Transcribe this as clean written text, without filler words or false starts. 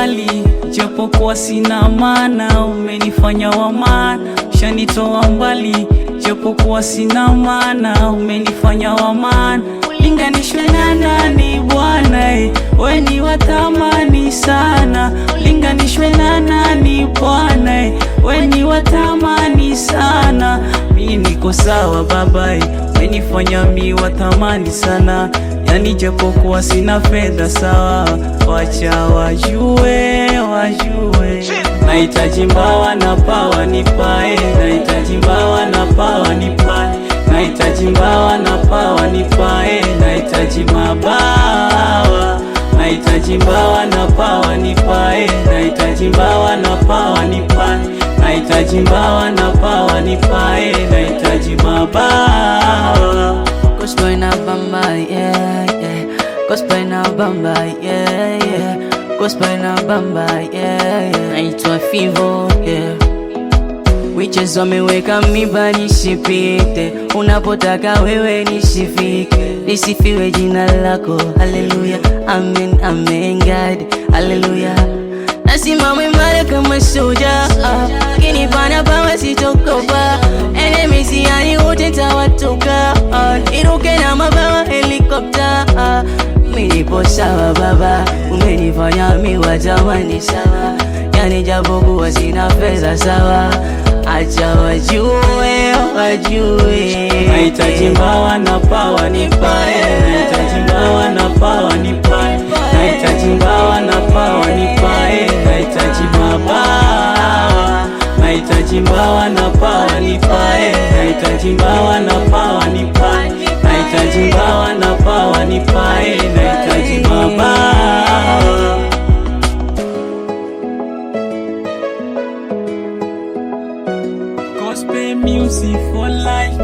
mbali, japokuwa sina maana, umenifanya wa maana. Ushanitoa mbali, japokuwa sina maana, umenifanya wa maana. Linganishwe na nani bwana, we ni wa thamani sana. Linganishwe na nani bwana, we ni wa thamani sana. Mi niko sawa baba, umenifanya mi wa thamani sana. Yani japokuwa sina fedha sawa, wacha wajue, wajue. Nahitaji mbawa na pawa nipae, nahitaji mbawa na pawa nipae, nahitaji mbawa na pawa nipae, nahitaji mabawa, nahitaji mbawa na pawa nipae, nahitaji mbawa na pawa nipae, nahitaji mbawa na pawa nipae, nahitaji mabawa. Cosplay na bamba, yeah, yeah. Cosplay na bamba, yeah, yeah. Cosplay na bamba, yeah, yeah. Naitwa Fivo, yeah. Witches wameweka miba nisipite, unapotaka wewe nisifike. Lisifiwe jina lako, hallelujah, amen, amen God, hallelujah. Nasimama imara kama soja, kinipana pawa sitokopa. Enemies yani wote tawatoka, niruke na mabawa helikopta. Mi nipo sawa baba, umenifanya mi wa thamani sawa. Yani japokuwa sina fedha sawa, acha wajue, wajue. Nahitaji mbawa na pawa nipae, nahitaji mbawa na pawa nipae, nahitaji mbawa na pawa nipae, nahitaji mabawa, nahitaji mbawa na pawa nipae, nahitaji mbawa na pawa nipae, nahitaji mbawa na pawa nipae, nahitaji mabawa. Gospel music for life.